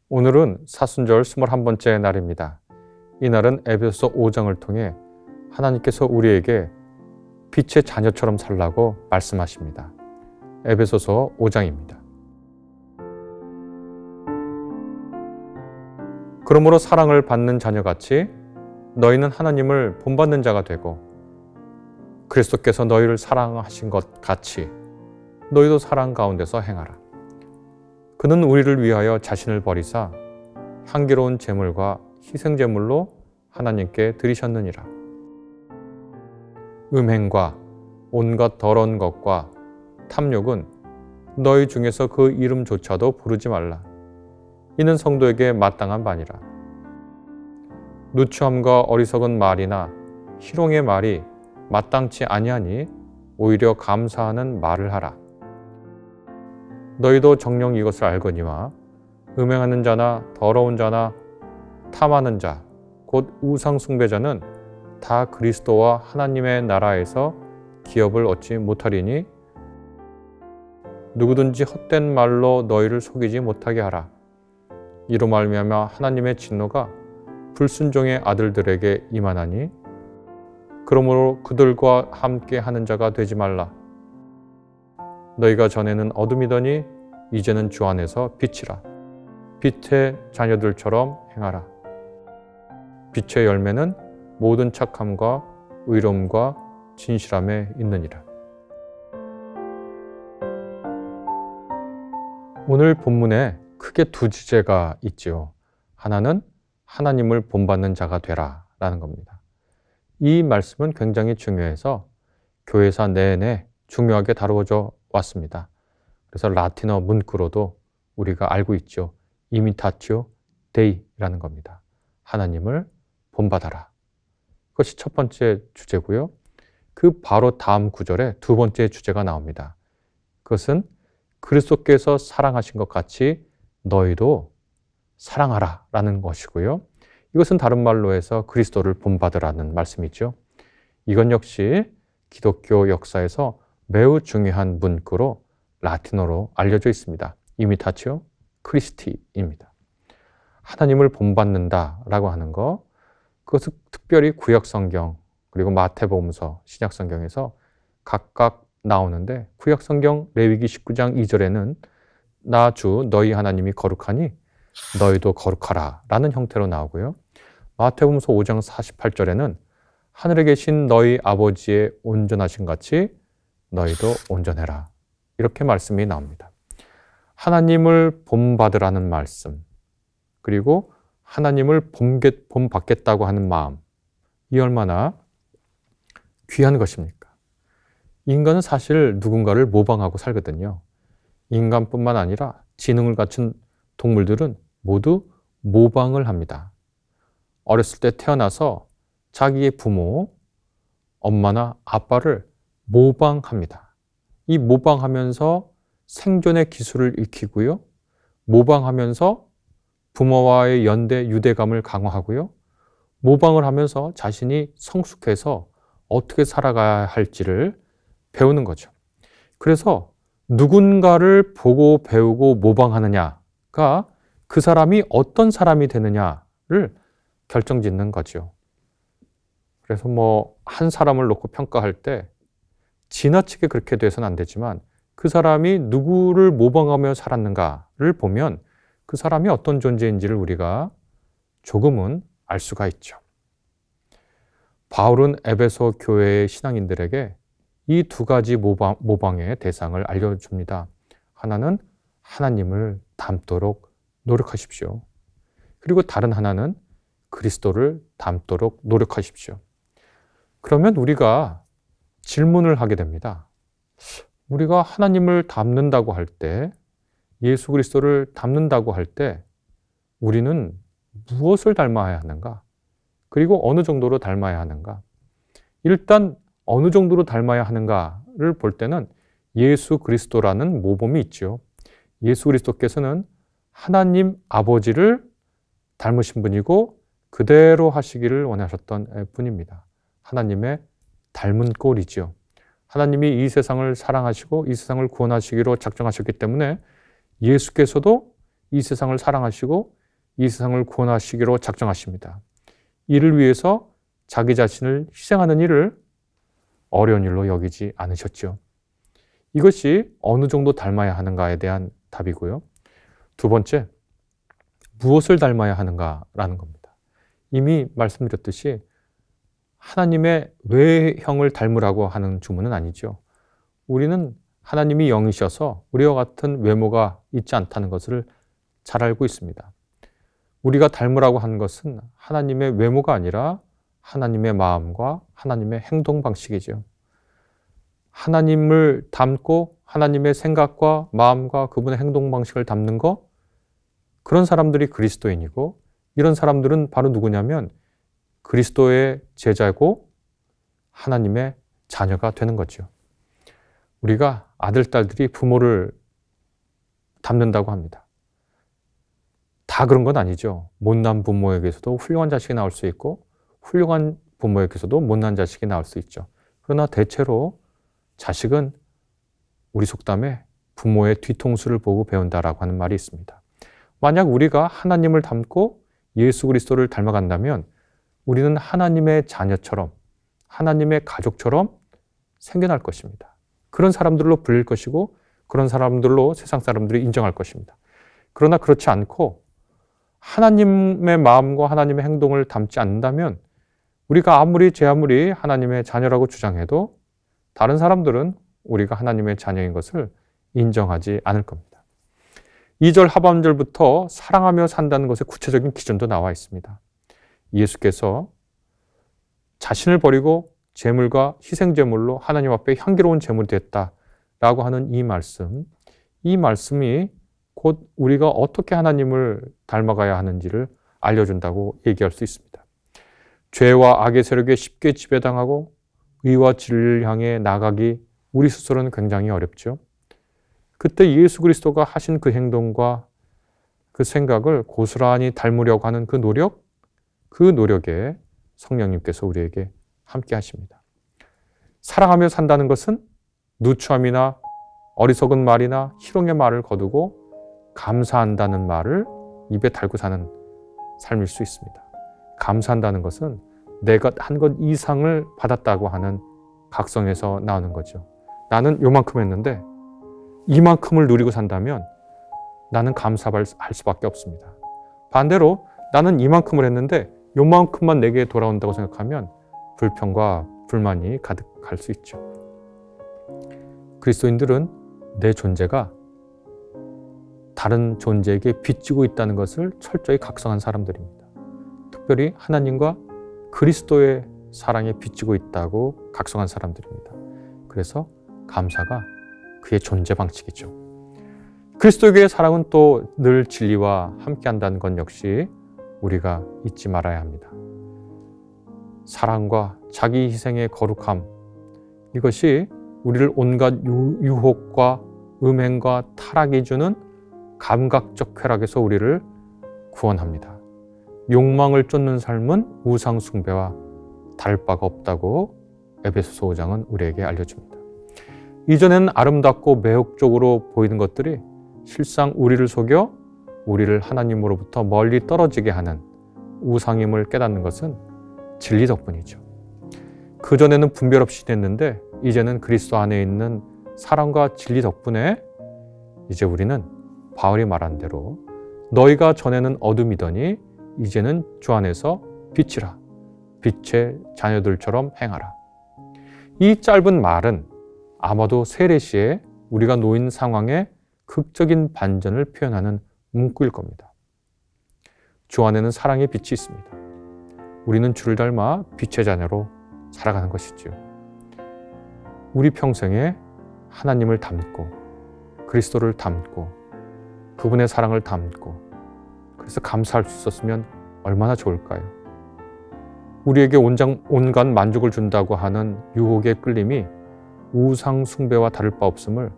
오늘은 사순절 21번째 날입니다. 이날은 에베소서 5장을 통해 하나님께서 우리에게 빛의 자녀처럼 살라고 말씀하십니다. 에베소서 5장입니다. 그러므로 사랑을 받는 자녀같이 너희는 하나님을 본받는 자가 되고 그리스도께서 너희를 사랑하신 것 같이 너희도 사랑 가운데서 행하라. 그는 우리를 위하여 자신을 버리사 향기로운 제물과 희생제물로 하나님께 드리셨느니라. 음행과 온갖 더러운 것과 탐욕은 너희 중에서 그 이름조차도 부르지 말라. 이는 성도에게 마땅한 바니라. 누추함과 어리석은 말이나 희롱의 말이 마땅치 아니하니 오히려 감사하는 말을 하라. 너희도 정녕 이것을 알거니와 음행하는 자나 더러운 자나 탐하는 자, 곧 우상 숭배자는 다 그리스도와 하나님의 나라에서 기업을 얻지 못하리니 누구든지 헛된 말로 너희를 속이지 못하게 하라. 이로 말미암아 하나님의 진노가 불순종의 아들들에게 임하나니 그러므로 그들과 함께 하는 자가 되지 말라. 너희가 전에는 어둠이더니 이제는 주 안에서 빛이라. 빛의 자녀들처럼 행하라. 빛의 열매는 모든 착함과 의로움과 진실함에 있느니라. 오늘 본문에 크게 두 주제가 있지요. 하나는 하나님을 본받는 자가 되라 라는 겁니다. 이 말씀은 굉장히 중요해서 교회사 내내 중요하게 다루어져 왔습니다. 그래서 라틴어 문구로도 우리가 알고 있죠. imitatio Dei라는 겁니다. 하나님을 본받아라. 그것이 첫 번째 주제고요. 그 바로 다음 구절에 두 번째 주제가 나옵니다. 그것은 그리스도께서 사랑하신 것 같이 너희도 사랑하라 라는 것이고요. 이것은 다른 말로 해서 그리스도를 본받으라는 말씀이죠. 이건 역시 기독교 역사에서 매우 중요한 문구로 라틴어로 알려져 있습니다. imitatio Christi입니다. 하나님을 본받는다 라고 하는 거, 그것은 특별히 구약성경 그리고 마태복음서, 신약성경에서 각각 나오는데 구약성경 레위기 19장 2절에는 나 주 너희 하나님이 거룩하니 너희도 거룩하라 라는 형태로 나오고요. 마태복음서 5장 48절에는 하늘에 계신 너희 아버지의 온전하신 같이 너희도 온전해라. 이렇게 말씀이 나옵니다. 하나님을 본받으라는 말씀, 그리고 하나님을 본받겠다고 하는 마음, 이 얼마나 귀한 것입니까? 인간은 사실 누군가를 모방하고 살거든요. 인간뿐만 아니라 지능을 갖춘 동물들은 모두 모방을 합니다. 어렸을 때 태어나서 자기의 부모, 엄마나 아빠를 모방합니다. 이 모방하면서 생존의 기술을 익히고요. 모방하면서 부모와의 연대, 유대감을 강화하고요. 모방을 하면서 자신이 성숙해서 어떻게 살아가야 할지를 배우는 거죠. 그래서 누군가를 보고 배우고 모방하느냐가 그 사람이 어떤 사람이 되느냐를 결정짓는 거죠. 그래서 한 사람을 놓고 평가할 때 지나치게 그렇게 돼서는 안 되지만 그 사람이 누구를 모방하며 살았는가를 보면 그 사람이 어떤 존재인지를 우리가 조금은 알 수가 있죠. 바울은 에베소 교회의 신앙인들에게 이 두 가지 모방의 대상을 알려줍니다. 하나는 하나님을 닮도록 노력하십시오. 그리고 다른 하나는 그리스도를 닮도록 노력하십시오. 그러면 우리가 질문을 하게 됩니다. 우리가 하나님을 닮는다고 할 때, 예수 그리스도를 닮는다고 할 때 우리는 무엇을 닮아야 하는가? 그리고 어느 정도로 닮아야 하는가? 일단 어느 정도로 닮아야 하는가를 볼 때는 예수 그리스도라는 모범이 있죠. 예수 그리스도께서는 하나님 아버지를 닮으신 분이고 그대로 하시기를 원하셨던 분입니다. 하나님의 닮은 꼴이죠. 하나님이 이 세상을 사랑하시고 이 세상을 구원하시기로 작정하셨기 때문에 예수께서도 이 세상을 사랑하시고 이 세상을 구원하시기로 작정하십니다. 이를 위해서 자기 자신을 희생하는 일을 어려운 일로 여기지 않으셨죠. 이것이 어느 정도 닮아야 하는가에 대한 답이고요. 두 번째, 무엇을 닮아야 하는가라는 겁니다. 이미 말씀드렸듯이 하나님의 외형을 닮으라고 하는 주문은 아니죠. 우리는 하나님이 영이셔서 우리와 같은 외모가 있지 않다는 것을 잘 알고 있습니다. 우리가 닮으라고 하는 것은 하나님의 외모가 아니라 하나님의 마음과 하나님의 행동 방식이죠. 하나님을 닮고 하나님의 생각과 마음과 그분의 행동 방식을 닮는 것, 그런 사람들이 그리스도인이고, 이런 사람들은 바로 누구냐면 그리스도의 제자고 하나님의 자녀가 되는 거죠. 우리가 아들, 딸들이 부모를 닮는다고 합니다. 다 그런 건 아니죠. 못난 부모에게서도 훌륭한 자식이 나올 수 있고, 훌륭한 부모에게서도 못난 자식이 나올 수 있죠. 그러나 대체로 자식은 우리 속담에 부모의 뒤통수를 보고 배운다라고 하는 말이 있습니다. 만약 우리가 하나님을 닮고 예수 그리스도를 닮아간다면 우리는 하나님의 자녀처럼, 하나님의 가족처럼 생겨날 것입니다. 그런 사람들로 불릴 것이고, 그런 사람들로 세상 사람들이 인정할 것입니다. 그러나 그렇지 않고 하나님의 마음과 하나님의 행동을 닮지 않는다면 우리가 제 아무리 하나님의 자녀라고 주장해도 다른 사람들은 우리가 하나님의 자녀인 것을 인정하지 않을 겁니다. 2절 하반절부터 사랑하며 산다는 것의 구체적인 기준도 나와 있습니다. 예수께서 자신을 버리고 제물과 희생제물로 하나님 앞에 향기로운 제물이 됐다라고 하는 이 말씀이 곧 우리가 어떻게 하나님을 닮아가야 하는지를 알려준다고 얘기할 수 있습니다. 죄와 악의 세력에 쉽게 지배당하고 의와 진리를 향해 나가기 우리 스스로는 굉장히 어렵죠. 그때 예수 그리스도가 하신 그 행동과 그 생각을 고스란히 닮으려고 하는 그 노력에 성령님께서 우리에게 함께 하십니다. 사랑하며 산다는 것은 누추함이나 어리석은 말이나 희롱의 말을 거두고 감사한다는 말을 입에 달고 사는 삶일 수 있습니다. 감사한다는 것은 내가 한 것 이상을 받았다고 하는 각성에서 나오는 거죠. 나는 요만큼 했는데 이만큼을 누리고 산다면 나는 감사할 수밖에 없습니다. 반대로 나는 이만큼을 했는데 요만큼만 내게 돌아온다고 생각하면 불평과 불만이 가득할 수 있죠. 그리스도인들은 내 존재가 다른 존재에게 빚지고 있다는 것을 철저히 각성한 사람들입니다. 특별히 하나님과 그리스도의 사랑에 빚지고 있다고 각성한 사람들입니다. 그래서 감사가 그의 존재 방식이죠. 그리스도의 사랑은 또 늘 진리와 함께한다는 것 역시 우리가 잊지 말아야 합니다. 사랑과 자기 희생의 거룩함, 이것이 우리를 온갖 유혹과 음행과 타락이 주는 감각적 쾌락에서 우리를 구원합니다. 욕망을 쫓는 삶은 우상 숭배와 다를 바가 없다고 에베소서 5장은 우리에게 알려줍니다. 이전에는 아름답고 매혹적으로 보이는 것들이 실상 우리를 속여 우리를 하나님으로부터 멀리 떨어지게 하는 우상임을 깨닫는 것은 진리 덕분이죠. 그전에는 분별 없이 됐는데 이제는 그리스도 안에 있는 사랑과 진리 덕분에 이제 우리는 바울이 말한 대로 너희가 전에는 어둠이더니 이제는 주 안에서 빛이라. 빛의 자녀들처럼 행하라. 이 짧은 말은 아마도 세례시에 우리가 놓인 상황에 극적인 반전을 표현하는 문구일 겁니다. 주 안에는 사랑의 빛이 있습니다. 우리는 주를 닮아 빛의 자녀로 살아가는 것이죠. 우리 평생에 하나님을 닮고 그리스도를 닮고 그분의 사랑을 닮고 그래서 감사할 수 있었으면 얼마나 좋을까요? 우리에게 온갖 만족을 준다고 하는 유혹의 끌림이 우상 숭배와 다를 바 없음을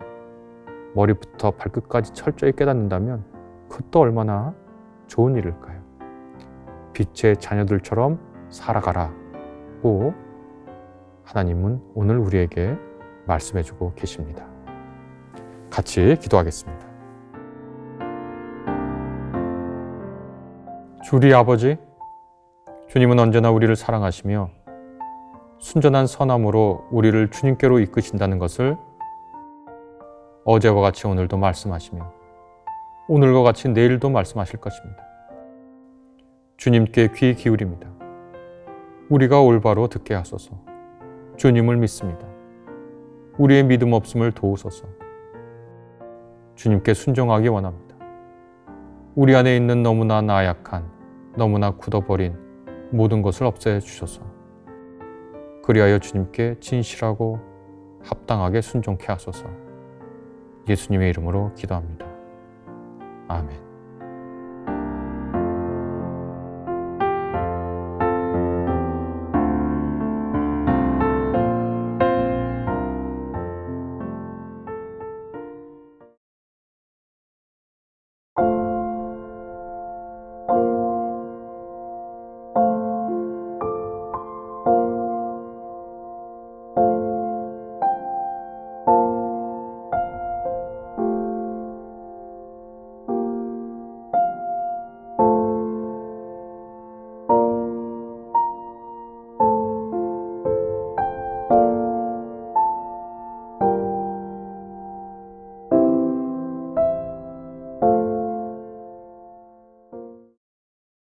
머리부터 발끝까지 철저히 깨닫는다면 그것도 얼마나 좋은 일일까요? 빛의 자녀들처럼 살아가라고 하나님은 오늘 우리에게 말씀해주고 계십니다. 같이 기도하겠습니다. 주리 아버지, 주님은 언제나 우리를 사랑하시며 순전한 선함으로 우리를 주님께로 이끄신다는 것을 어제와 같이 오늘도 말씀하시며 오늘과 같이 내일도 말씀하실 것입니다. 주님께 귀 기울입니다. 우리가 올바로 듣게 하소서. 주님을 믿습니다. 우리의 믿음 없음을 도우소서. 주님께 순종하기 원합니다. 우리 안에 있는 너무나 나약한, 너무나 굳어버린 모든 것을 없애 주셔서 그리하여 주님께 진실하고 합당하게 순종케 하소서. 예수님의 이름으로 기도합니다. 아멘.